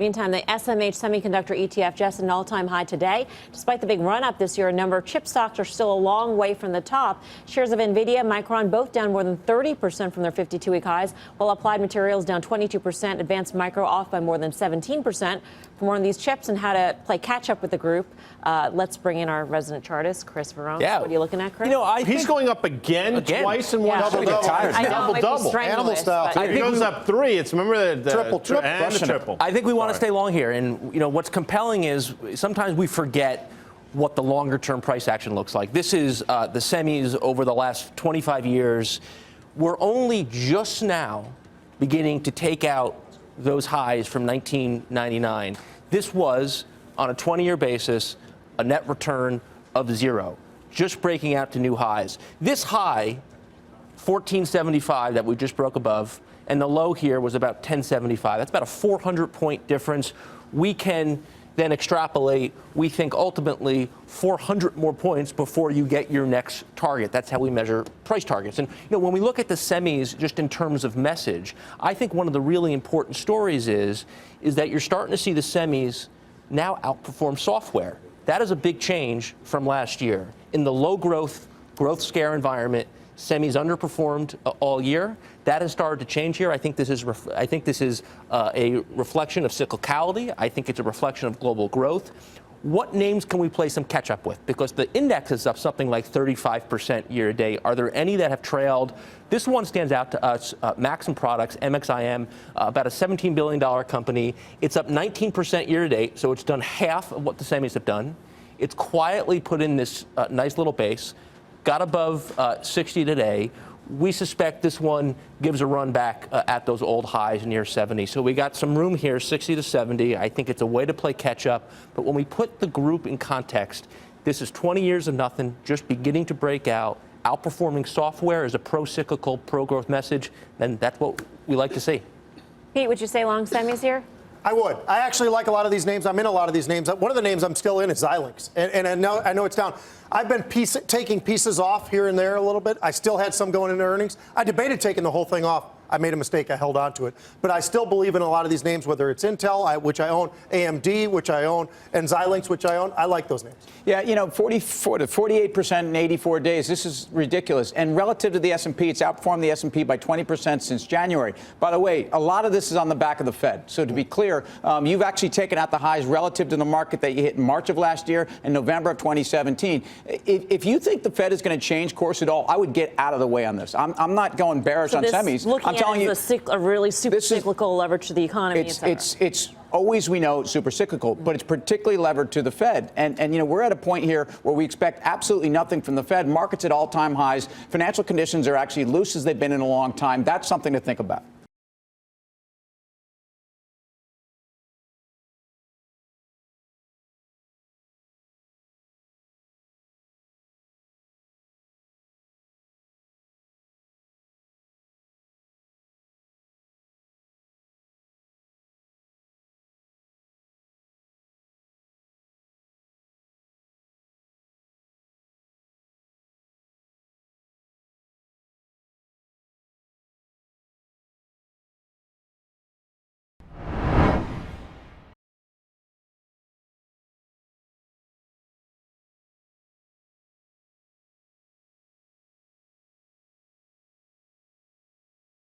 Meantime, the SMH semiconductor ETF just an all-time high today. Despite the big run-up this year, a number of chip stocks are still a long way from the top. Shares of NVIDIA, Micron both down more than 30% from their 52-week highs, while Applied Materials down 22%, Advanced Micro off by more than 17%. For more on these chips and how to play catch-up with the group, let's bring in our resident chartist, Chris Verrone. Yeah. What are you looking at, Chris? You know, he's going up again twice in one double. I know, double. Animal style. It goes up 3. It's remember the triple and the triple. I think we want to stay long here, and you know what's compelling is sometimes we forget what the longer-term price action looks like. This is the semis over the last 25 years. We're only just now beginning to take out those highs from 1999. This was, on a 20-year basis, a net return of 0, just breaking out to new highs. This high, 1475 that we just broke above, and the low here was about 1075. That's about a 400-point difference. We can then extrapolate, we think ultimately 400 more points before you get your next target. That's how we measure price targets. And you know, when we look at the semis just in terms of message, I think one of the really important stories is that you're starting to see the semis now outperform software. That is a big change from last year. In the low growth scare environment, semis underperformed all year. That has started to change here. I think this is a reflection of cyclicality. I think it's a reflection of global growth. What names can we play some catch up with? Because the index is up something like 35% year to date. Are there any that have trailed? This one stands out to us, Maxim Products, MXIM, about a $17 billion company. It's up 19% year to date, so it's done half of what the semis have done. It's quietly put in this nice little base, got above 60 today. We suspect this one gives a run back at those old highs near 70. So we got some room here, 60 to 70. I think it's a way to play catch up. But when we put the group in context, this is 20 years of nothing, just beginning to break out, outperforming software as a pro-cyclical, pro-growth message. And that's what we like to see. Pete, would you say long semis here? I would. I actually like a lot of these names. I'm in a lot of these names. One of the names I'm still in is Xilinx. And I know it's down. I've been taking pieces off here and there a little bit. I still had some going into earnings. I debated taking the whole thing off. I made a mistake. I held on to it. But I still believe in a lot of these names, whether it's Intel, which I own, AMD, which I own, and Xilinx, which I own. I like those names. Yeah, you know, 44 to 48% in 84 days. This is ridiculous. And relative to the S&P, it's outperformed the S&P by 20% since January. By the way, a lot of this is on the back of the Fed. So to be clear, you've actually taken out the highs relative to the market that you hit in March of last year and November of 2017. If you think the Fed is going to change course at all, I would get out of the way on this. I'm not going bearish on semis. I'm telling you, a really super cyclical leverage to the economy. It's always, we know, super cyclical, but it's particularly levered to the Fed. And you know, we're at a point here where we expect absolutely nothing from the Fed. Markets at all-time highs. Financial conditions are actually loose as they've been in a long time. That's something to think about.